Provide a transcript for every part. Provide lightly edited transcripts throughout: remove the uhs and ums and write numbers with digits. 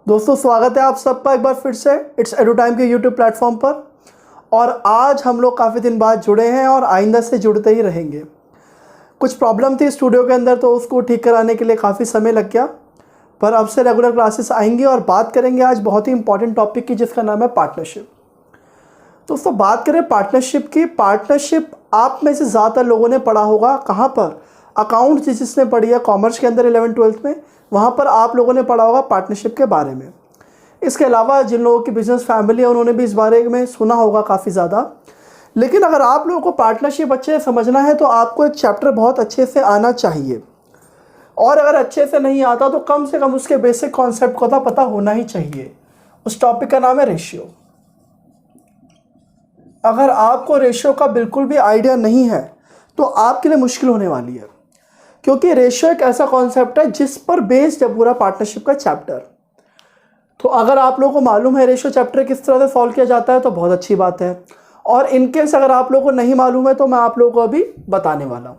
दोस्तों स्वागत है आप सबका एक बार फिर से इट्स एडू टाइम के यूट्यूब प्लेटफॉर्म पर। और आज हम लोग काफ़ी दिन बाद जुड़े हैं और आइंदा से जुड़ते ही रहेंगे। कुछ प्रॉब्लम थी स्टूडियो के अंदर तो उसको ठीक कराने के लिए काफ़ी समय लग गया, पर अब से रेगुलर क्लासेस आएंगी और बात करेंगे आज बहुत ही इंपॉर्टेंट टॉपिक की जिसका नाम है पार्टनरशिप। दोस्तों बात करें पार्टनरशिप की, पार्टनरशिप आप में से ज़्यादातर लोगों ने पढ़ा होगा कहाँ पर, अकाउंट्स जिसने पढ़ी है कॉमर्स के अंदर 11th-12th में, वहाँ पर आप लोगों ने पढ़ा होगा पार्टनरशिप के बारे में। इसके अलावा जिन लोगों की बिजनेस फैमिली है उन्होंने भी इस बारे में सुना होगा काफ़ी ज़्यादा। लेकिन अगर आप लोगों को पार्टनरशिप अच्छे से समझना है तो आपको एक चैप्टर बहुत अच्छे से आना चाहिए, और अगर अच्छे से नहीं आता तो कम से कम उसके बेसिक कॉन्सेप्ट को तो पता होना ही चाहिए। उस टॉपिक का नाम है रेशियो। अगर आपको रेशियो का बिल्कुल भी आइडिया नहीं है तो आपके लिए मुश्किल होने वाली है, क्योंकि रेशियो एक ऐसा कॉन्सेप्ट है जिस पर बेस्ड है पूरा पार्टनरशिप का चैप्टर। तो अगर आप लोगों को मालूम है रेशियो चैप्टर किस तरह से सॉल्व किया जाता है तो बहुत अच्छी बात है, और इनकेस अगर आप लोगों को नहीं मालूम है तो मैं आप लोगों को अभी बताने वाला हूँ।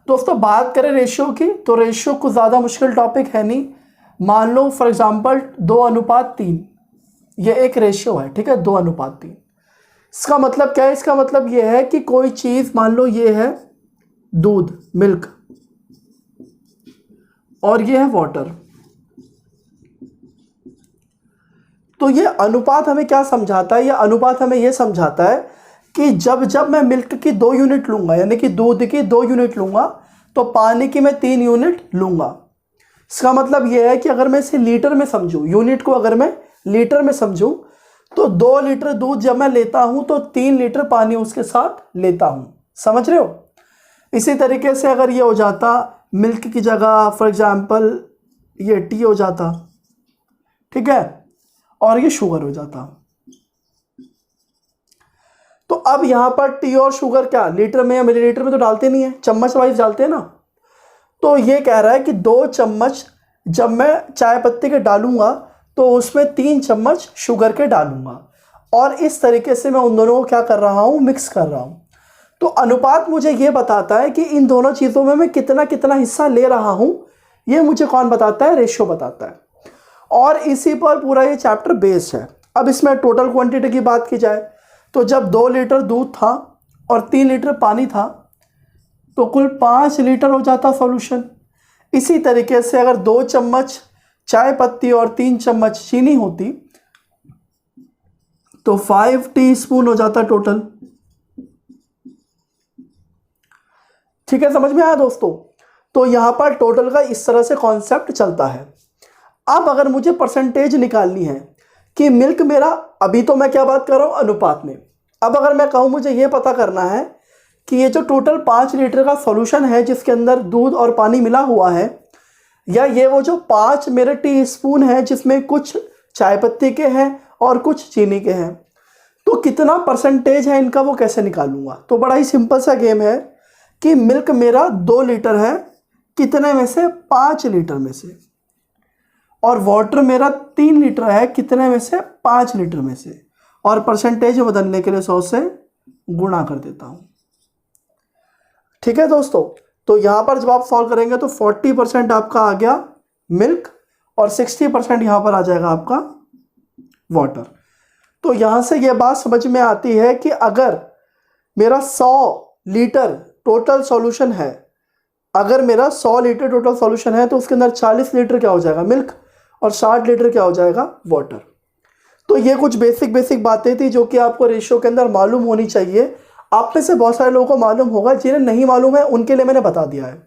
दोस्तों बात करें रेशियो की तो रेशियो कुछ ज़्यादा मुश्किल टॉपिक है नहीं। मान लो फॉर एग्जांपल 2:3 ये एक रेशियो है, ठीक है, 2:3। इसका मतलब क्या है? इसका मतलब ये है कि कोई चीज़, मान लो ये है दूध, मिल्क, और ये है वाटर। तो ये अनुपात हमें क्या समझाता है? ये अनुपात हमें ये समझाता है कि जब जब मैं मिल्क की 2 यूनिट लूँगा, यानी कि दूध की 2 यूनिट लूँगा, तो पानी की मैं 3 यूनिट लूँगा। इसका मतलब ये है कि अगर मैं इसे लीटर में समझूँ, यूनिट को अगर मैं लीटर में समझूँ, तो 2 लीटर दूध जब मैं लेता हूँ तो 3 लीटर पानी उसके साथ लेता हूँ। समझ रहे हो? इसी तरीके से अगर ये हो जाता मिल्क की जगह फॉर एग्जांपल ये टी हो जाता, ठीक है, और ये शुगर हो जाता, तो अब यहाँ पर टी और शुगर क्या लीटर में या मिलीलीटर में तो डालते नहीं है, चम्मच वाइज डालते हैं ना। तो ये कह रहा है कि 2 चम्मच जब मैं चाय पत्ती के डालूंगा तो उसमें 3 चम्मच शुगर के डालूंगा, और इस तरीके से मैं उन दोनों को क्या कर रहा हूँ, मिक्स कर रहा हूँ। तो अनुपात मुझे ये बताता है कि इन दोनों चीज़ों में मैं कितना कितना हिस्सा ले रहा हूँ। ये मुझे कौन बताता है? रेशियो बताता है, और इसी पर पूरा ये चैप्टर बेस्ड है। अब इसमें टोटल क्वांटिटी की बात की जाए तो जब 2 लीटर दूध था और 3 लीटर पानी था तो कुल 5 लीटर हो जाता सॉल्यूशन। इसी तरीके से अगर 2 चम्मच चाय पत्ती और 3 चम्मच चीनी होती तो 5 टीस्पून हो जाता टोटल। ठीक है, समझ में आया दोस्तों? तो यहां पर टोटल का इस तरह से कॉन्सेप्ट चलता है। अब अगर मुझे परसेंटेज निकालनी है कि मिल्क मेरा, अभी तो मैं क्या बात कर रहा हूं, अनुपात में। अब अगर मैं कहूं मुझे ये पता करना है कि ये जो टोटल 5 लीटर का सॉल्यूशन है जिसके अंदर दूध और पानी मिला हुआ है, या ये वो जो 5 मेरे टी स्पून है जिसमें कुछ चाय पत्ती के हैं और कुछ चीनी के हैं, तो कितना परसेंटेज है इनका, वो कैसे निकालूंगा? तो बड़ा ही सिंपल सा गेम है कि मिल्क मेरा 2 लीटर है, कितने में से? 5 लीटर में से, और वाटर मेरा 3 लीटर है, कितने में से? 5 लीटर में से, और परसेंटेज बदलने के लिए 100 से गुणा कर देता हूं। ठीक है दोस्तों, तो यहां पर जब आप सॉल्व करेंगे तो 40% आपका आ गया मिल्क और 60% यहां पर आ जाएगा आपका वाटर। तो यहां से यह बात समझ में आती है कि अगर मेरा 100 लीटर टोटल सॉल्यूशन है, अगर मेरा 100 लीटर टोटल सॉल्यूशन है तो उसके अंदर 40 लीटर क्या हो जाएगा? मिल्क, और 60 लीटर क्या हो जाएगा? वाटर। तो ये कुछ बेसिक बातें थी जो कि आपको रेशियो के अंदर मालूम होनी चाहिए। आप में से बहुत सारे लोगों को मालूम होगा, जिन्हें नहीं मालूम है उनके लिए मैंने बता दिया है।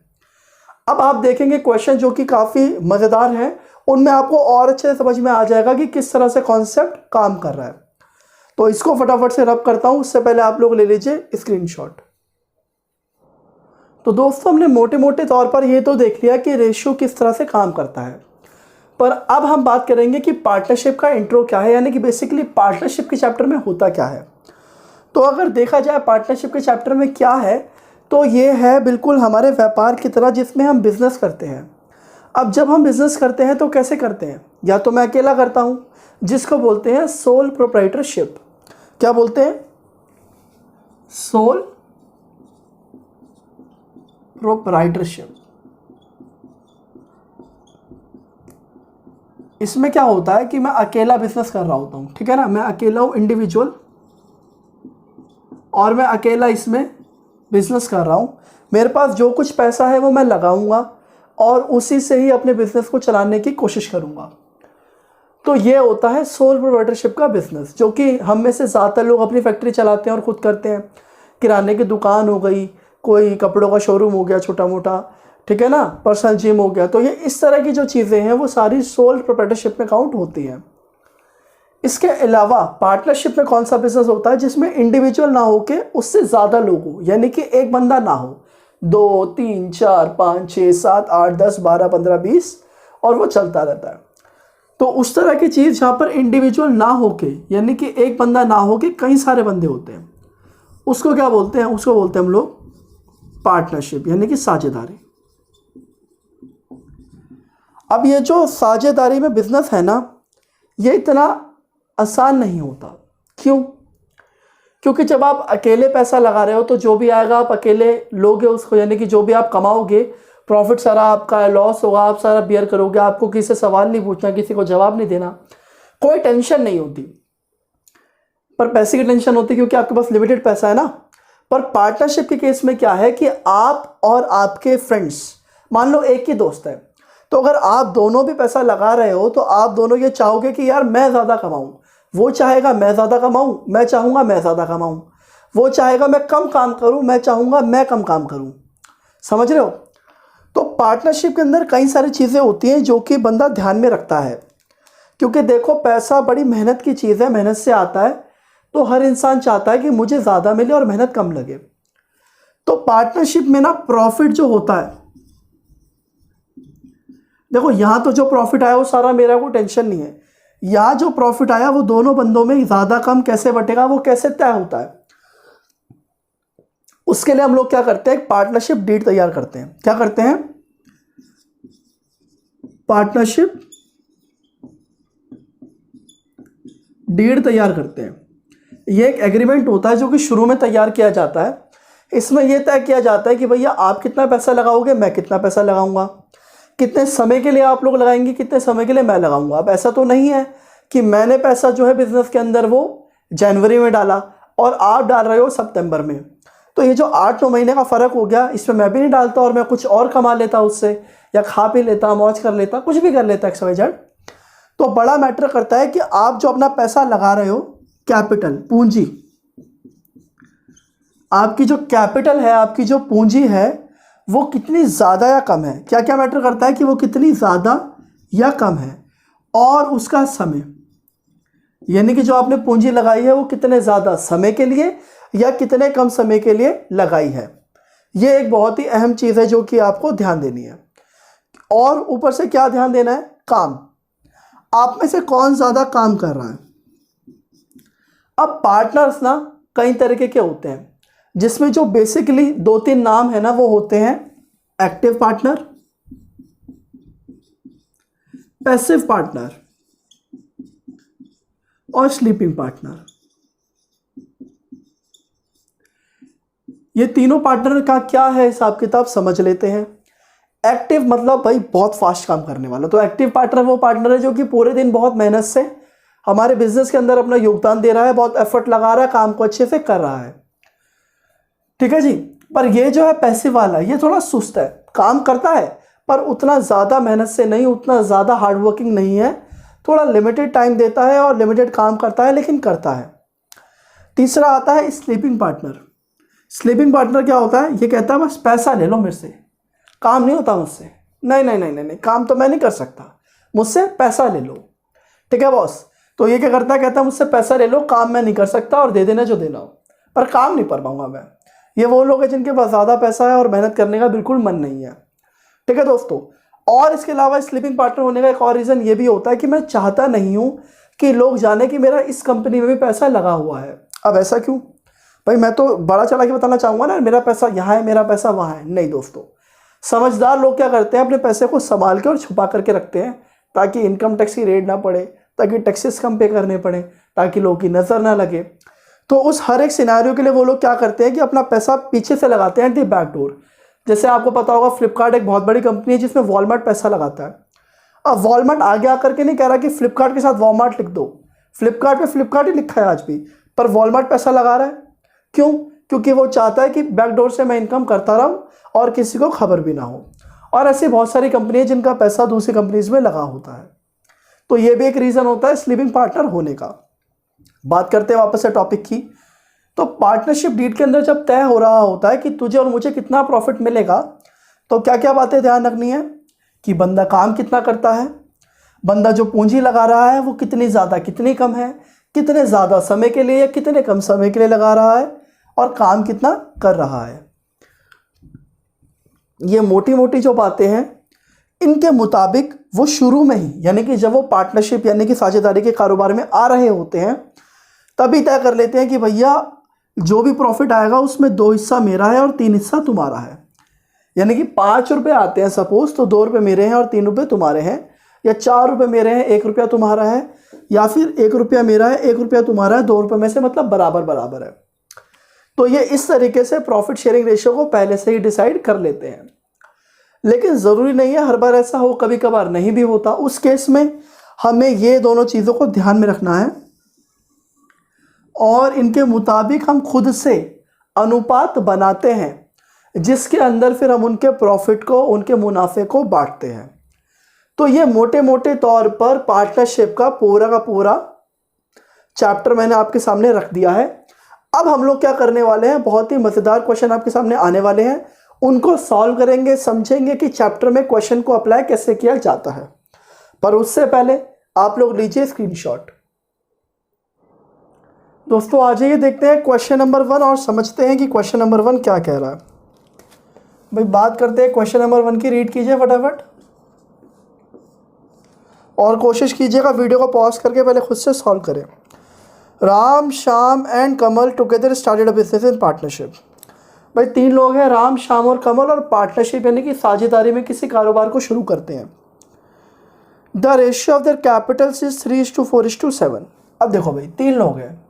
अब आप देखेंगे क्वेश्चन जो कि काफ़ी मज़ेदार हैं, उनमें आपको और अच्छे से समझ में आ जाएगा कि किस तरह से कॉन्सेप्ट काम कर रहा है। तो इसको फटाफट से रब करता हूँ, उससे पहले आप लोग ले लीजिए स्क्रीनशॉट। तो दोस्तों हमने मोटे मोटे तौर पर ये तो देख लिया कि रेशियो किस तरह से काम करता है, पर अब हम बात करेंगे कि पार्टनरशिप का इंट्रो क्या है, यानी कि बेसिकली पार्टनरशिप के चैप्टर में होता क्या है। तो अगर देखा जाए पार्टनरशिप के चैप्टर में क्या है, तो ये है बिल्कुल हमारे व्यापार की तरह जिसमें हम बिजनेस करते हैं। अब जब हम बिजनेस करते हैं तो कैसे करते हैं? या तो मैं अकेला करता हूँ, जिसको बोलते हैं सोल प्रोप्राइटरशिप। क्या बोलते हैं? Sole proprietorship. इसमें क्या होता है कि मैं अकेला बिजनेस कर रहा होता हूँ, ठीक है ना, मैं अकेला हूँ, इंडिविजुअल, और मैं अकेला इसमें बिजनेस कर रहा हूँ। मेरे पास जो कुछ पैसा है वो मैं लगाऊंगा और उसी से ही अपने बिजनेस को चलाने की कोशिश करूँगा। तो ये होता है सोल प्रोप्राइटरशिप का बिजनेस, जो कि हम में से ज़्यादातर लोग अपनी फैक्ट्री चलाते हैं और ख़ुद करते हैं। किराने की दुकान हो गई, कोई कपड़ों का शोरूम हो गया छोटा मोटा, ठीक है ना, पर्सनल जिम हो गया। तो ये इस तरह की जो चीज़ें हैं वो सारी सोल प्रोप्राइटरशिप में काउंट होती हैं। इसके अलावा पार्टनरशिप में कौन सा बिजनेस होता है जिसमें इंडिविजुअल ना हो के उससे ज़्यादा लोग हो, यानी कि एक बंदा ना हो, 2 3 4 5 6 7 8 10 12 15 20 और वो चलता रहता है। तो उस तरह की चीज़ जहाँ पर इंडिविजुअल ना हो के, यानी कि एक बंदा ना हो के कई सारे बंदे होते हैं, उसको क्या बोलते हैं? उसको बोलते हैं हम लोग पार्टनरशिप, यानी कि साझेदारी। अब ये जो साझेदारी में बिजनेस है ना, ये इतना आसान नहीं होता। क्यों? क्योंकि जब आप अकेले पैसा लगा रहे हो तो जो भी आएगा आप अकेले लोगे उसको, यानी कि जो भी आप कमाओगे प्रॉफिट सारा आपका, लॉस होगा आप सारा बियर करोगे। आपको किसी से सवाल नहीं पूछना, किसी को जवाब नहीं देना, कोई टेंशन नहीं होती। पर पैसे की टेंशन होती है क्योंकि आपके पास लिमिटेड पैसा है ना। पर पार्टनरशिप के केस में क्या है कि आप और आपके फ्रेंड्स, मान लो एक ही दोस्त है, तो अगर आप दोनों भी पैसा लगा रहे हो तो आप दोनों ये चाहोगे कि यार मैं ज़्यादा कमाऊँ, वो चाहेगा मैं ज़्यादा कमाऊँ, मैं चाहूँगा मैं ज़्यादा कमाऊँ, वो चाहेगा मैं कम काम करूँ, मैं चाहूँगा मैं कम काम करूँ। समझ रहे हो? तो पार्टनरशिप के अंदर कई सारी चीज़ें होती हैं जो कि बंदा ध्यान में रखता है, क्योंकि देखो पैसा बड़ी मेहनत की चीज़ है, मेहनत से आता है। तो हर इंसान चाहता है कि मुझे ज़्यादा मिले और मेहनत कम लगे। तो पार्टनरशिप में ना प्रॉफिट जो होता है, देखो यहाँ तो जो प्रॉफिट आया वो सारा मेरा, को टेंशन नहीं है। यहाँ जो प्रॉफिट आया वो दोनों बंदों में ज़्यादा कम कैसे बटेगा, वो कैसे तय होता है। उसके लिए हम लोग क्या करते हैं? पार्टनरशिप डीड तैयार करते हैं। क्या करते हैं? पार्टनरशिप डीड तैयार करते हैं। ये एक एग्रीमेंट होता है जो कि शुरू में तैयार किया जाता है। इसमें यह तय किया जाता है कि भैया आप कितना पैसा लगाओगे, मैं कितना पैसा लगाऊंगा, कितने समय के लिए आप लोग लगाएंगे, कितने समय के लिए मैं लगाऊंगा। अब ऐसा तो नहीं है कि मैंने पैसा जो है बिजनेस के अंदर वो जनवरी में डाला और आप डाल रहे हो सितंबर में। तो ये जो 8-9 महीने का फ़र्क हो गया, इसमें मैं भी नहीं डालता और मैं कुछ और कमा लेता उससे, या खा पी लेता, मौज कर लेता, कुछ भी कर लेता XYZ। तो बड़ा मैटर करता है कि आप जो अपना पैसा लगा रहे हो, कैपिटल, पूंजी, आपकी जो कैपिटल है, आपकी जो पूंजी है वो कितनी ज़्यादा या कम है। क्या क्या मैटर करता है कि वो कितनी ज़्यादा या कम है, और उसका समय, यानी कि जो आपने पूंजी लगाई है वो कितने ज़्यादा समय के लिए या कितने कम समय के लिए लगाई है। ये एक बहुत ही अहम चीज़ है जो कि आपको ध्यान देनी है। और ऊपर से क्या ध्यान देना है? काम, आप में से कौन ज़्यादा काम कर रहा है। अब पार्टनर्स ना कई तरीके के होते हैं, जिसमें जो बेसिकली 2-3 नाम है ना वो होते हैं एक्टिव पार्टनर, पैसिव पार्टनर और स्लीपिंग पार्टनर। ये तीनों पार्टनर का क्या है हिसाब किताब समझ लेते हैं। एक्टिव मतलब भाई बहुत फास्ट काम करने वाला। तो एक्टिव पार्टनर वो पार्टनर है जो कि पूरे दिन बहुत मेहनत से हमारे बिजनेस के अंदर अपना योगदान दे रहा है, बहुत एफर्ट लगा रहा है, काम को अच्छे से कर रहा है, ठीक है जी। पर ये जो है पैसिव वाला, ये थोड़ा सुस्त है, काम करता है पर उतना ज़्यादा मेहनत से नहीं, उतना ज़्यादा हार्डवर्किंग नहीं है, थोड़ा लिमिटेड टाइम देता है और लिमिटेड काम करता है, लेकिन करता है। तीसरा आता है स्लीपिंग पार्टनर। स्लीपिंग पार्टनर क्या होता है? ये कहता है बस पैसा ले लो मेरे से, काम नहीं होता मुझसे, नहीं नहीं नहीं नहीं नहीं, काम तो मैं नहीं कर सकता, मुझसे पैसा ले लो, ठीक है बॉस। तो ये क्या करता है? कहता है मुझसे पैसा ले लो, काम मैं नहीं कर सकता और दे देना जो देना हो, पर काम नहीं कर पाऊंगा मैं। ये वो लोग हैं जिनके पास ज़्यादा पैसा है और मेहनत करने का बिल्कुल मन नहीं है, ठीक है दोस्तों। और इसके अलावा स्लीपिंग पार्टनर होने का एक और रीज़न ये भी होता है कि मैं चाहता नहीं हूँ कि लोग जाने कि मेरा इस कंपनी में भी पैसा लगा हुआ है। अब ऐसा क्यों भाई? मैं तो बड़ा चला के बताना चाहूँगा ना, मेरा पैसा यहाँ है, मेरा पैसा वहाँ है। नहीं दोस्तों, समझदार लोग क्या करते हैं? अपने पैसे को संभाल के और छुपा करके रखते हैं, ताकि इनकम टैक्स की रेट ना पड़े, ताकि टैक्सेस कम पे करने पड़े, ताकि लोगों की नज़र ना लगे। तो उस हर एक सिनारियो के लिए वो लोग क्या करते हैं कि अपना पैसा पीछे से लगाते हैं, दी बैक डोर। जैसे आपको पता होगा फ्लिपकार्ट एक बहुत बड़ी कंपनी है जिसमें वॉलमार्ट पैसा लगाता है। अब वॉलमार्ट आगे आकर के नहीं कह रहा कि फ्लिपकार्ट के साथ वॉलमार्ट लिख दो, फ्लिपकार्ट पे फ्लिपकार्ट ही लिखा है आज भी, पर वॉलमार्ट पैसा लगा रहा है। क्यों? क्योंकि वो चाहता है कि बैकडोर से मैं इनकम करता रहूं और किसी को खबर भी ना हो। और ऐसी बहुत सारी कंपनी जिनका पैसा दूसरी कंपनीज में लगा होता है। तो ये भी एक रीज़न होता है स्लीपिंग पार्टनर होने का। बात करते हैं वापस से टॉपिक की। तो पार्टनरशिप डीड के अंदर जब तय हो रहा होता है कि तुझे और मुझे कितना प्रॉफिट मिलेगा, तो क्या क्या बातें ध्यान रखनी है कि बंदा काम कितना करता है, बंदा जो पूंजी लगा रहा है वो कितनी ज़्यादा कितनी कम है, कितने ज़्यादा समय के लिए या कितने कम समय के लिए लगा रहा है, और काम कितना कर रहा है। ये मोटी मोटी जो बातें हैं इनके मुताबिक वो शुरू में ही, यानी कि जब वो पार्टनरशिप यानी कि साझेदारी के कारोबार में आ रहे होते हैं, तभी तय कर लेते हैं कि भैया जो भी प्रॉफिट आएगा उसमें 2 हिस्सा मेरा है और 3 हिस्सा तुम्हारा है। यानी कि 5 रुपये आते हैं सपोज, तो 2 रुपये मेरे हैं और 3 रुपये तुम्हारे हैं, या 4 रुपये मेरे हैं 1 रुपया तुम्हारा है, या फिर 1 रुपया मेरा है 1 रुपया तुम्हारा है, 2 रुपये में से मतलब बराबर बराबर है। तो ये इस तरीके से प्रॉफिट शेयरिंग रेशियो को पहले से ही डिसाइड कर लेते हैं। लेकिन ज़रूरी नहीं है हर बार ऐसा हो, कभी कभार नहीं भी होता। उस केस में हमें ये दोनों चीज़ों को ध्यान में रखना है और इनके मुताबिक हम खुद से अनुपात बनाते हैं, जिसके अंदर फिर हम उनके प्रॉफिट को, उनके मुनाफे को बांटते हैं। तो ये मोटे मोटे तौर पर पार्टनरशिप का पूरा चैप्टर मैंने आपके सामने रख दिया है। अब हम लोग क्या करने वाले हैं, बहुत ही मज़ेदार क्वेश्चन आपके सामने आने वाले हैं, उनको सॉल्व करेंगे, समझेंगे कि चैप्टर में क्वेश्चन को अप्लाई कैसे किया जाता है। पर उससे पहले आप लोग लीजिए स्क्रीनशॉट। दोस्तों आ जाइए, देखते हैं क्वेश्चन नंबर 1 और समझते हैं कि क्वेश्चन नंबर 1 क्या कह रहा है। भाई बात करते हैं क्वेश्चन नंबर 1 की, रीड कीजिए फटाफट और कोशिश कीजिएगा वीडियो को पॉज करके पहले खुद से सॉल्व करें। Ram, Shyam and Kamal together started a business in partnership. भाई 3 लोग हैं, राम, श्याम और कमल, और पार्टनरशिप यानी कि साझेदारी में किसी कारोबार को शुरू करते हैं। The ratio of their Capitals is 3:4:7। अब देखो भाई 3 लोग हैं,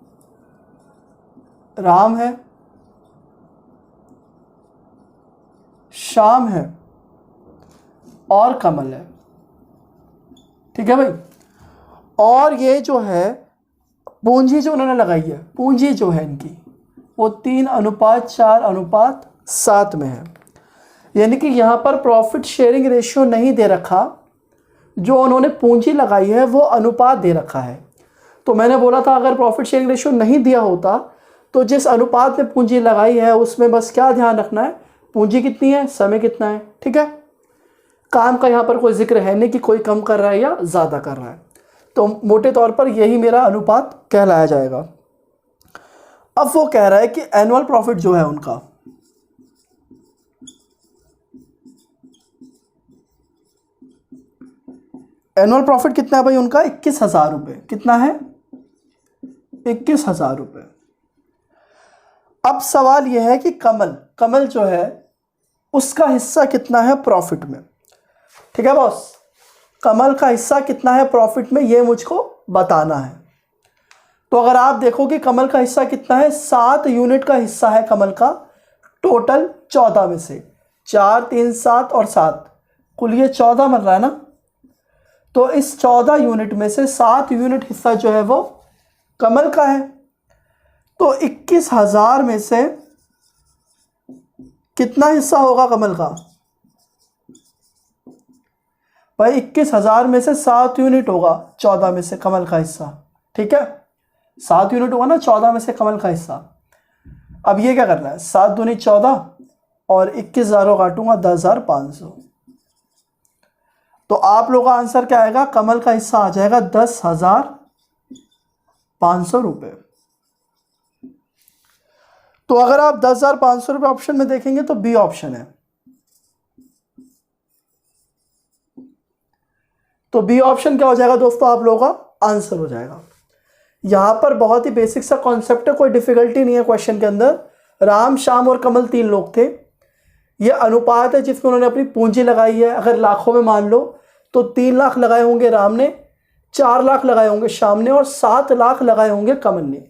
राम है, श्याम है और कमल है। ठीक है भाई। और ये जो है पूंजी जो उन्होंने लगाई है, पूंजी जो है इनकी वो 3:4:7 में है। यानी कि यहाँ पर प्रॉफिट शेयरिंग रेशियो नहीं दे रखा, जो उन्होंने पूंजी लगाई है वो अनुपात दे रखा है। तो मैंने बोला था अगर प्रॉफिट शेयरिंग रेशियो नहीं दिया होता तो जिस अनुपात में पूंजी लगाई है उसमें बस क्या ध्यान रखना है, पूंजी कितनी है, समय कितना है। ठीक है। काम का यहाँ पर कोई जिक्र है नहीं कि कोई कम कर रहा है या ज़्यादा कर रहा है। तो मोटे तौर पर यही मेरा अनुपात कहलाया जाएगा। अब वो कह रहा है कि एनुअल प्रॉफिट जो है उनका, एनुअल प्रॉफिट कितना है भाई उनका, 21,000 रुपये। कितना है, 21,000 रुपये। अब सवाल यह है कि कमल जो है उसका हिस्सा कितना है प्रॉफिट में। ठीक है बॉस, कमल का हिस्सा कितना है प्रॉफिट में ये मुझको बताना है। तो अगर आप देखो कि कमल का हिस्सा कितना है, 7 यूनिट का हिस्सा है कमल का, टोटल 14 में से 4, 3, 7 और 7, कुल ये 14 बन रहा है ना। तो इस 14 यूनिट में से 7 यूनिट हिस्सा जो है वो कमल का है। तो 21,000 में से कितना हिस्सा होगा कमल का भाई, 21,000 में से 7 यूनिट होगा 14 में से कमल का हिस्सा। ठीक है, 7 यूनिट होगा ना 14 में से कमल का हिस्सा। अब ये क्या करना है, 7 दूनी 14 और 21,000 काटूंगा 10,500। तो आप लोगों का आंसर क्या आएगा, कमल का हिस्सा आ जाएगा 10,500 रुपये। तो अगर आप 10,500 रुपये ऑप्शन में देखेंगे तो बी ऑप्शन है। तो बी ऑप्शन क्या हो जाएगा दोस्तों, आप लोगों का आंसर हो जाएगा। यहां पर बहुत ही बेसिक सा कॉन्सेप्ट है, कोई डिफिकल्टी नहीं है क्वेश्चन के अंदर। राम, श्याम और कमल 3 लोग थे। यह अनुपात है जिसमें उन्होंने अपनी पूंजी लगाई है। अगर लाखों में मान लो तो 3 लाख लगाए होंगे राम ने, 4 लाख लगाए होंगे श्याम ने और 7 लाख लगाए होंगे कमल ने।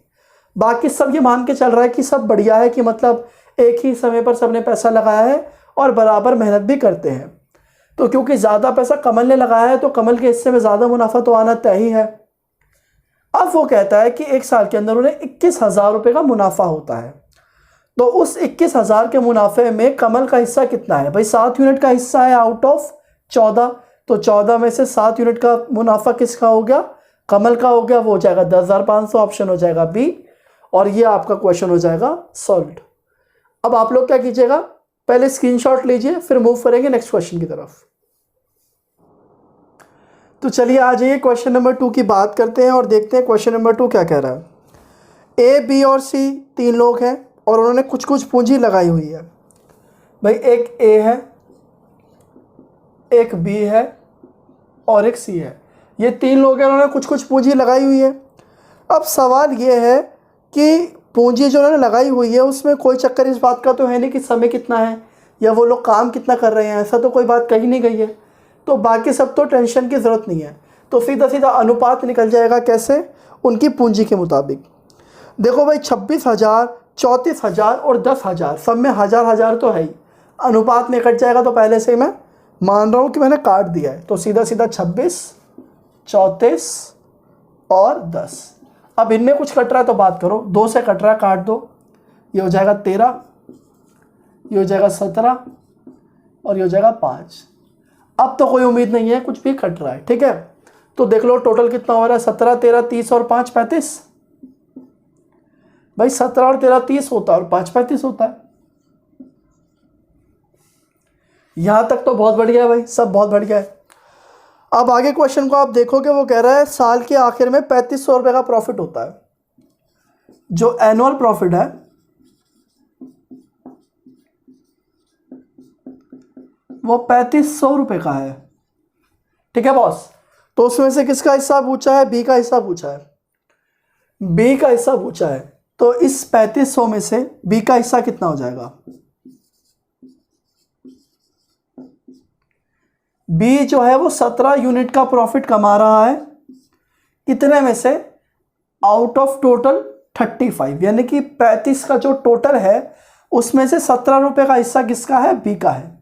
बाकी सब ये मान के चल रहा है कि सब बढ़िया है, कि मतलब एक ही समय पर सबने पैसा लगाया है और बराबर मेहनत भी करते हैं। तो क्योंकि ज़्यादा पैसा कमल ने लगाया है तो कमल के हिस्से में ज़्यादा मुनाफा तो आना तय ही है। अब वो कहता है कि 1 साल के अंदर उन्हें 21,000 रुपये का मुनाफा होता है। तो उस 21,000 के मुनाफे में कमल का हिस्सा कितना है भाई? 7 यूनिट का हिस्सा है आउट ऑफ 14। तो 14 में से 7 यूनिट का मुनाफा किसका हो गया? कमल का हो गया। वो हो जाएगा 10,500, ऑप्शन हो जाएगा बी। और ये आपका क्वेश्चन हो जाएगा सॉल्व्ड। अब आप लोग क्या कीजिएगा, पहले स्क्रीनशॉट लीजिए, फिर मूव करेंगे नेक्स्ट क्वेश्चन की तरफ। तो चलिए आ जाइए क्वेश्चन नंबर 2 की बात करते हैं और देखते हैं क्वेश्चन नंबर 2 क्या कह रहा है। ए, बी और सी 3 लोग हैं और उन्होंने कुछ कुछ पूंजी लगाई हुई है। भाई एक ए है, एक बी है और एक सी है। ये 3 लोग हैं, उन्होंने कुछ कुछ पूंजी लगाई हुई है। अब सवाल ये है कि पूंजी जो उन्होंने लगाई हुई है उसमें कोई चक्कर इस बात का तो है नहीं कि समय कितना है या वो लोग काम कितना कर रहे हैं, ऐसा तो कोई बात कही नहीं गई है। तो बाकी सब तो टेंशन की ज़रूरत नहीं है। तो सीधा सीधा अनुपात निकल जाएगा। कैसे? उनकी पूंजी के मुताबिक। देखो भाई 26,000, 34,000 और 10,000 सब में 1,000 तो है ही। अनुपात में कट जाएगा तो पहले से ही मैं मान रहा हूँ कि मैंने काट दिया है। तो सीधा सीधा 26, 34 और 10। अब इनमें कुछ कट रहा है तो बात करो। 2 से कट रहा है, काट दो। ये हो जाएगा 13, ये हो जाएगा 17 और ये हो जाएगा 5। अब तो कोई उम्मीद नहीं है, कुछ भी कट रहा है। ठीक है, तो देख लो टोटल कितना हो रहा है। 17, 13, 30 और 5, 35। भाई 17 और 13 30 होता है और 5 35 होता है। यहां तक तो बहुत बढ़िया है भाई, सब बहुत बढ़िया है। अब आगे क्वेश्चन को आप देखोगे, वो कह रहा है साल के आखिर में 3500 रुपये का प्रॉफिट होता है। जो एनुअल प्रॉफिट है वो 3500 रुपये का है। ठीक है बॉस, तो उसमें से किसका हिस्सा पूछा है? बी का हिस्सा पूछा है। बी का हिस्सा पूछा है, तो इस 3500 में से बी का हिस्सा कितना हो जाएगा? बी जो है वो 17 यूनिट का प्रॉफिट कमा रहा है। कितने में से? आउट ऑफ टोटल 35, यानी कि 35 का जो टोटल है उसमें से 17 रुपये का हिस्सा किसका है? बी का है।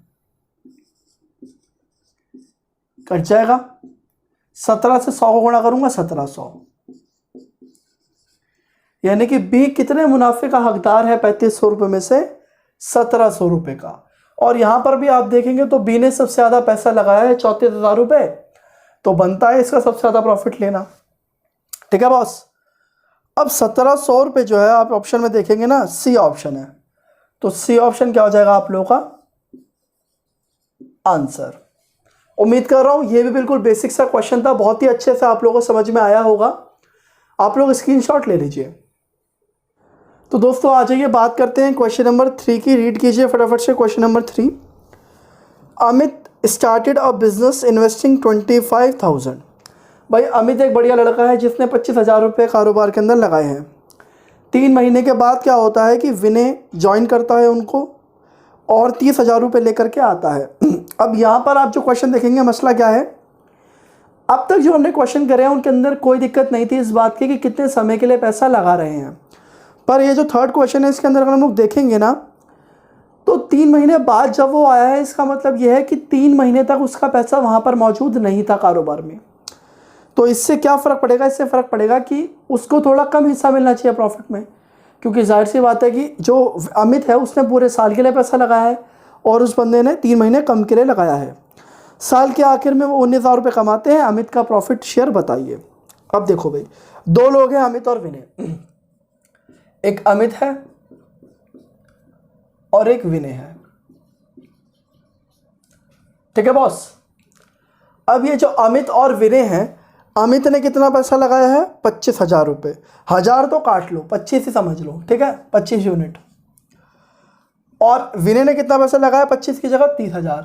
कट जाएगा। 17 से 100 को गुणा करूंगा, 1700, यानी कि बी कितने मुनाफे का हकदार है? 3500 रुपये में से 1700 रुपये का। और यहां पर भी आप देखेंगे तो बी ने सबसे ज़्यादा पैसा लगाया है 34,000 रुपये, तो बनता है इसका सबसे ज़्यादा प्रॉफिट लेना। ठीक है बॉस। अब 1700 रुपये जो है आप ऑप्शन में देखेंगे ना, सी ऑप्शन है। तो सी ऑप्शन क्या हो जाएगा आप लोगों का आंसर। उम्मीद कर रहा हूं ये भी बिल्कुल बेसिक सा क्वेश्चन था, बहुत ही अच्छे से आप लोगों को समझ में आया होगा। आप लोग स्क्रीनशॉट ले लीजिए। तो दोस्तों आ जाइए बात करते हैं क्वेश्चन नंबर 3 की। रीड कीजिए फटाफट से question number 3। Amit started a business investing 25,000। भाई अमित एक बढ़िया लड़का है जिसने 25,000 रुपये कारोबार के अंदर लगाए हैं। 3 महीने के बाद क्या होता है कि विनय ज्वाइन करता है उनको और 30,000 रुपये लेकर के आता है। अब यहाँ पर आप जो क्वेश्चन देखेंगे, मसला क्या है, अब तक जो हमने क्वेश्चन करे हैं उनके अंदर कोई दिक्कत नहीं थी इस बात की कि कितने समय के लिए पैसा लगा रहे हैं। पर ये जो थर्ड क्वेश्चन है इसके अंदर अगर हम लोग देखेंगे ना, तो 3 महीने बाद जब वो आया है, इसका मतलब ये है कि 3 महीने तक उसका पैसा वहाँ पर मौजूद नहीं था कारोबार में। तो इससे क्या फ़र्क पड़ेगा? इससे फ़र्क पड़ेगा कि उसको थोड़ा कम हिस्सा मिलना चाहिए प्रॉफिट में, क्योंकि जाहिर सी बात है कि जो अमित है उसने पूरे साल के लिए पैसा लगाया है और उस बंदे ने 3 महीने कम के लिए लगाया है। साल के आखिर में वो 19,000 रुपये कमाते हैं। अमित का प्रॉफिट शेयर बताइए। अब देखो भाई, 2 लोग हैं, अमित और विनय। एक अमित है और एक विनय है। ठीक है बॉस। अब ये जो अमित और विनय हैं, अमित ने कितना पैसा लगाया है? 25,000 रुपये। 1000 तो काट लो, 25 ही समझ लो। ठीक है, 25 यूनिट। और विनय ने कितना पैसा लगाया? 25 की जगह 30,000।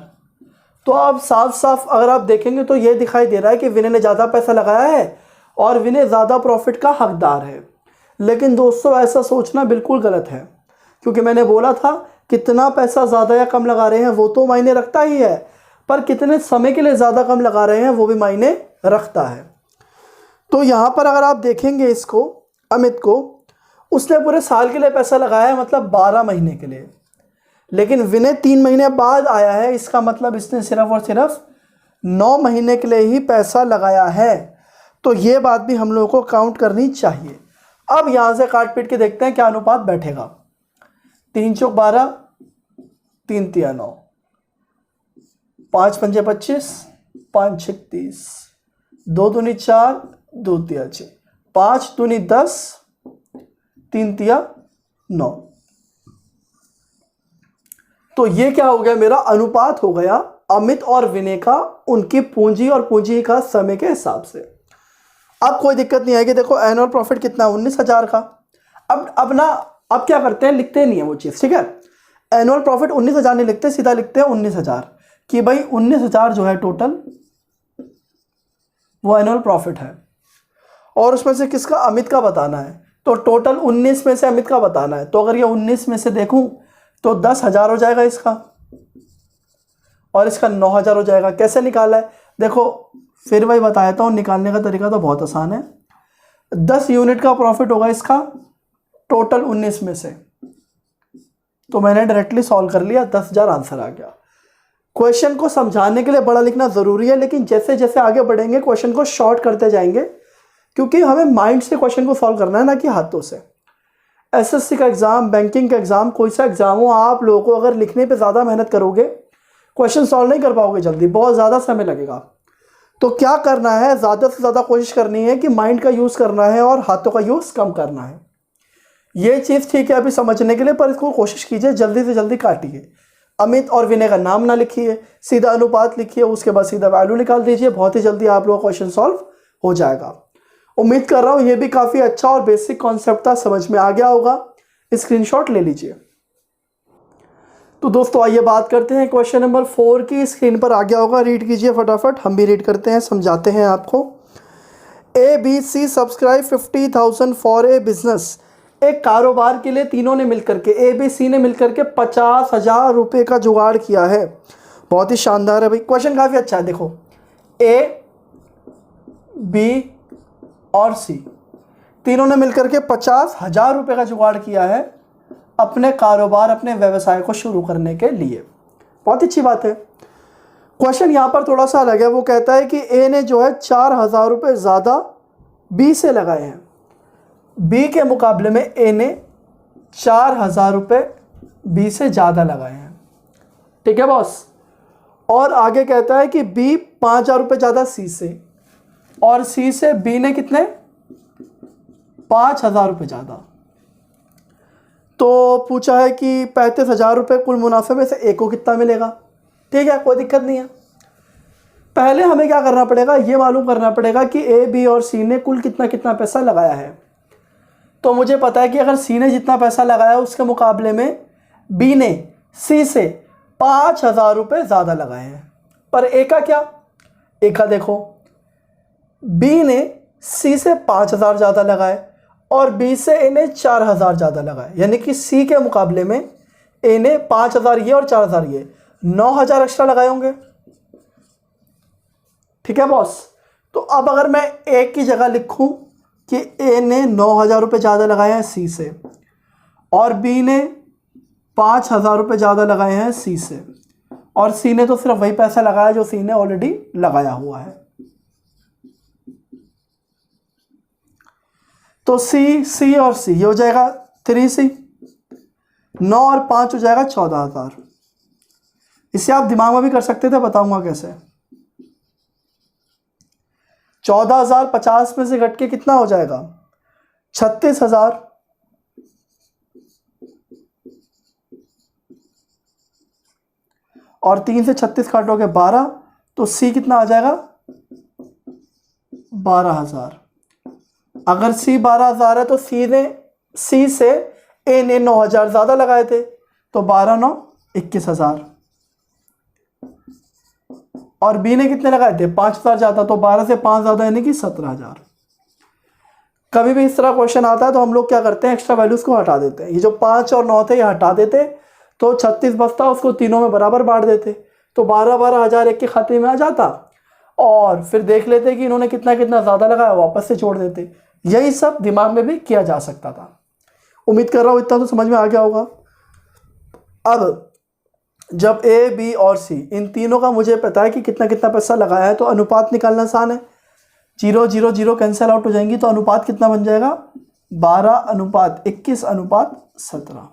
तो अब साफ साफ अगर आप देखेंगे तो ये दिखाई दे रहा है कि विनय ने ज़्यादा पैसा लगाया है और विनय ज़्यादा प्रॉफिट का हकदार है। लेकिन दोस्तों ऐसा सोचना बिल्कुल गलत है, क्योंकि मैंने बोला था कितना पैसा ज़्यादा या कम लगा रहे हैं वो तो मायने रखता ही है, पर कितने समय के लिए ज़्यादा कम लगा रहे हैं वो भी मायने रखता है। तो यहाँ पर अगर आप देखेंगे इसको, अमित को, उसने पूरे साल के लिए पैसा लगाया है, मतलब 12 महीने के लिए। लेकिन विनय 3 महीने बाद आया है, इसका मतलब इसने सिर्फ और सिर्फ 9 महीने के लिए ही पैसा लगाया है। तो ये बात भी हम लोगों को काउंट करनी चाहिए। अब यहाँ से काट पीट के देखते हैं क्या अनुपात बैठेगा। 3 चौक 12, 3 तिया 9, 5 पंजे 25, 5 छक 30, 2 दूनी 4, 2 तिया 6, 5 दूनी 10, 3 तिया 9। तो ये क्या हो गया, मेरा अनुपात हो गया अमित और विनय का, उनकी पूंजी और पूंजी का समय के हिसाब से। अब कोई दिक्कत नहीं आएगी। देखो एनुअल प्रॉफिट कितना, 19,000 का। अब क्या करते हैं, लिखते नहीं है वो चीज़, ठीक है। एनुअल प्रॉफिट 19,000 नहीं लिखते, सीधा लिखते हैं 19,000 कि भाई 19,000 जो है टोटल वो एनुअल प्रॉफिट है। और उसमें से किसका, अमित का बताना है। तो टोटल 19 में से अमित का बताना है। तो अगर ये 19 में से देखूं तो 10,000 हो जाएगा इसका, और इसका 9,000 हो जाएगा। कैसे निकाला है, देखो फिर वही बता देता हूँ, निकालने का तरीका तो बहुत आसान है। 10 यूनिट का प्रॉफिट होगा इसका टोटल 19 में से। तो मैंने डायरेक्टली सॉल्व कर लिया, 10,000 आंसर आ गया। क्वेश्चन को समझाने के लिए बड़ा लिखना ज़रूरी है, लेकिन जैसे जैसे आगे बढ़ेंगे क्वेश्चन को शॉर्ट करते जाएंगे, क्योंकि हमें माइंड से क्वेश्चन को सॉल्व करना है, ना कि हाथों से। एसएससी का एग्ज़ाम, बैंकिंग का एग्ज़ाम, कोई सा एग्ज़ाम हो, आप लोगों को अगर लिखने पे ज़्यादा मेहनत करोगे क्वेश्चन सॉल्व नहीं कर पाओगे जल्दी, बहुत ज़्यादा समय लगेगा। तो क्या करना है, ज़्यादा से ज़्यादा कोशिश करनी है कि माइंड का यूज़ करना है और हाथों का यूज़ कम करना है। ये चीज़ ठीक है अभी समझने के लिए, पर इसको कोशिश कीजिए जल्दी से जल्दी काटिए। अमित और विनय का नाम ना लिखिए, सीधा अनुपात लिखिए, उसके बाद सीधा वैल्यू निकाल दीजिए। बहुत ही जल्दी आप लोगों का क्वेश्चन सॉल्व हो जाएगा। उम्मीद कर रहा हूँ ये भी काफ़ी अच्छा और बेसिक कॉन्सेप्ट था, समझ में आ गया होगा। स्क्रीनशॉट ले लीजिए। तो दोस्तों आइए बात करते हैं क्वेश्चन नंबर 4 की। स्क्रीन पर आ गया होगा, रीड कीजिए फटाफट, हम भी रीड करते हैं, समझाते हैं आपको। ABC subscribe 50,000 for a business. एक कारोबार के लिए तीनों ने मिलकर के, ABC ने मिलकर के 50,000 रुपये का जुगाड़ किया है। बहुत ही शानदार है भाई, क्वेश्चन काफ़ी अच्छा है। देखो A, B और C तीनों ने मिलकर के 50,000 रुपये का जुगाड़ किया है अपने कारोबार, अपने व्यवसाय को शुरू करने के लिए। बहुत अच्छी बात है। क्वेश्चन यहाँ पर थोड़ा सा अलग है, वो कहता है कि A ने जो है 4,000 रुपये ज़्यादा B से लगाए हैं। B के मुकाबले में A ने 4,000 रुपये B से ज़्यादा लगाए हैं, ठीक है बॉस। और आगे कहता है कि B 5,000 रुपये ज़्यादा C से, और C से B ने कितने, 5,000 रुपये ज़्यादा। तो पूछा है कि 35,000 रुपये कुल मुनाफे में से A को कितना मिलेगा। ठीक है, कोई दिक्कत नहीं है। पहले हमें क्या करना पड़ेगा, ये मालूम करना पड़ेगा कि A, B और C ने कुल कितना कितना पैसा लगाया है। तो मुझे पता है कि अगर C ने जितना पैसा लगाया उसके मुकाबले में B ने C से 5,000 रुपये ज़्यादा लगाए हैं। पर A का क्या, A का देखो, B ने C से 5,000 ज़्यादा लगाए और B से A ने 4,000 ज़्यादा लगाए, यानी कि C के मुकाबले में A ने 5,000 ये और 4,000 ये, 9,000 एक्स्ट्रा लगाए होंगे। ठीक है बॉस। तो अब अगर मैं A की जगह लिखूं कि A ने 9,000 रुपये ज़्यादा लगाए हैं C से, और B ने 5,000 रुपये ज़्यादा लगाए हैं C से, और C ने तो सिर्फ वही पैसा लगाया जो C ने ऑलरेडी लगाया हुआ है। तो C और C ये हो जाएगा 3C, 9 और 5 हो जाएगा 14,000। इसे आप दिमाग में भी कर सकते थे, बताऊंगा कैसे। 14,000 50 में से घट के कितना हो जाएगा, 36,000। और 3 से 36 काटोगे 12, तो C कितना आ जाएगा, 12,000। अगर C 12,000 है तो C से A ने 9,000 ज़्यादा लगाए थे, तो 12 9 21,000। और B ने कितने लगाए थे, 5,000 ज़्यादा, तो 12 से 5 ज़्यादा यानी कि 17,000। कभी भी इस तरह क्वेश्चन आता है तो हम लोग क्या करते हैं, एक्स्ट्रा वैल्यूज़ को हटा देते हैं। ये जो 5 और 9 थे ये हटा देते, तो 36 बचता, उसको तीनों में बराबर बांट देते, तो 12,000 एक के खाते में आ जाता। और फिर देख लेते कि इन्होंने कितना कितना ज़्यादा लगाया, वापस से जोड़ देते। यही सब दिमाग में भी किया जा सकता था। उम्मीद कर रहा हूँ इतना तो समझ में आ गया होगा। अब जब ए, बी और सी इन तीनों का मुझे पता है कि कितना कितना पैसा लगाया है, तो अनुपात निकालना आसान है। 0 0 0 कैंसिल आउट हो जाएंगी, तो अनुपात कितना बन जाएगा? 12:21:17।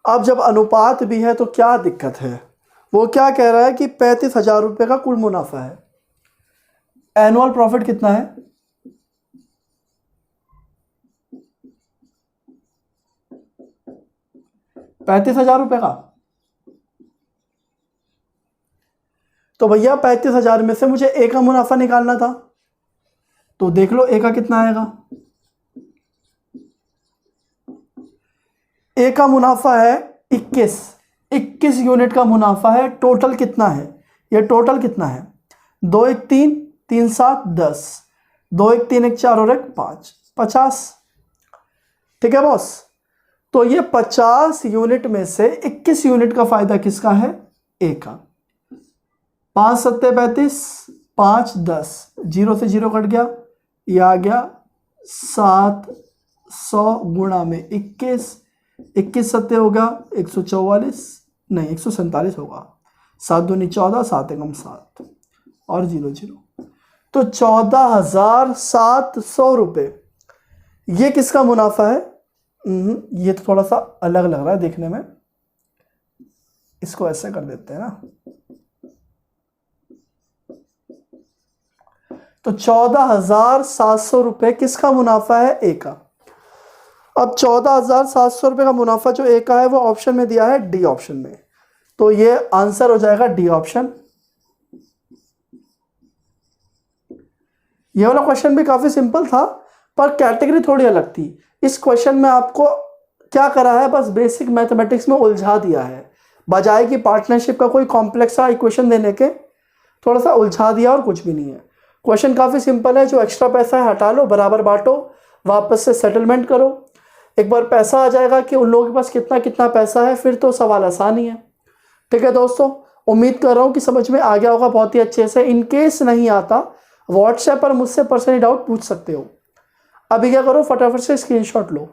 अब जब अनुपात भी है तो क्या दिक्कत है? वो क्या कह रहा है कि 35,000 रुपये का कुल मुनाफा है। एनुअल प्रॉफिट कितना है? ₹35,000 का। तो भैया 35,000 में से मुझे ए का मुनाफा निकालना था, तो देख लो ए का कितना आएगा। ए का मुनाफा है 21 यूनिट का मुनाफा है। टोटल कितना है? ये टोटल कितना है? 2 1 3 3 7 10, 2 1 3 1 4 और 1 5, 50। ठीक है बॉस। तो ये 50 यूनिट में से 21 यूनिट का फायदा किसका है? ए का। 5 7 35, 5 10, 0 से 0 कट गया, ये आ गया 700 गुणा में 21, 21 सत्ते होगा 144, नहीं 147 होगा। 7 दूनी 14, 7 एकम 7 और 0 0, तो 14,700 रुपये ये किसका मुनाफा है? ये तो थोड़ा सा अलग लग रहा है देखने में, इसको ऐसे कर देते हैं ना। तो 14,700 रुपये किसका मुनाफा है? ए का। अब 14,700 रुपये का मुनाफा जो ए का है वो ऑप्शन में दिया है डी ऑप्शन में, तो ये आंसर हो जाएगा डी ऑप्शन। ये वाला क्वेश्चन भी काफी सिंपल था, पर कैटेगरी थोड़ी अलग थी। इस क्वेश्चन में आपको क्या करा है, बस बेसिक मैथमेटिक्स में उलझा दिया है, बजाय कि पार्टनरशिप का कोई कॉम्प्लेक्स सा इक्वेशन देने के थोड़ा सा उलझा दिया, और कुछ भी नहीं है। क्वेश्चन काफ़ी सिंपल है। जो एक्स्ट्रा पैसा है हटा लो, बराबर बांटो, वापस से सेटलमेंट करो। एक बार पैसा आ जाएगा कि उन लोगों के पास कितना कितना पैसा है, फिर तो सवाल आसान ही है। ठीक है दोस्तों, उम्मीद कर रहा हूँ कि समझ में आ गया होगा बहुत ही अच्छे से। इन केस नहीं आता, व्हाट्सएप पर मुझसे पर्सनली डाउट पूछ सकते हो। अभी क्या करो, फटाफट से स्क्रीनशॉट लो।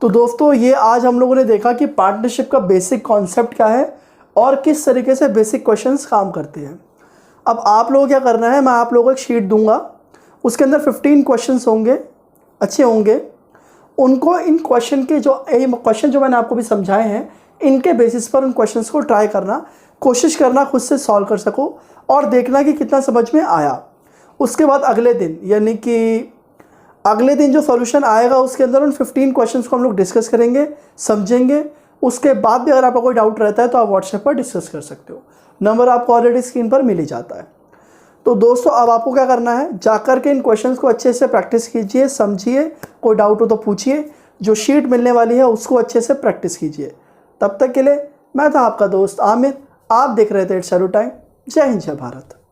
तो दोस्तों, ये आज हम लोगों ने देखा कि पार्टनरशिप का बेसिक कॉन्सेप्ट क्या है और किस तरीके से बेसिक क्वेश्चंस काम करते हैं। अब आप लोगों को क्या करना है, मैं आप लोगों को एक शीट दूंगा, उसके अंदर 15 क्वेश्चंस होंगे, अच्छे होंगे। उनको इन क्वेश्चन के क्वेश्चन जो मैंने आपको भी समझाए हैं, इनके बेसिस पर उन क्वेश्चंस को ट्राई करना, कोशिश करना खुद से सॉल्व कर सको और देखना कि कितना समझ में आया। उसके बाद अगले दिन, यानी कि अगले दिन जो सॉल्यूशन आएगा उसके अंदर उन 15 क्वेश्चंस को हम लोग डिस्कस करेंगे, समझेंगे। उसके बाद भी अगर आपको कोई डाउट रहता है तो आप व्हाट्सएप पर डिस्कस कर सकते हो। नंबर आपको ऑलरेडी स्क्रीन पर मिल ही जाता है। तो दोस्तों, अब आपको क्या करना है, जाकर के इन क्वेश्चंस को अच्छे से प्रैक्टिस कीजिए, समझिए, कोई डाउट हो तो पूछिए। जो शीट मिलने वाली है उसको अच्छे से प्रैक्टिस कीजिए। तब तक के लिए मैं था आपका दोस्त आमिर, आप देख रहे थे इट्स टाइम। जय हिंद, जय भारत।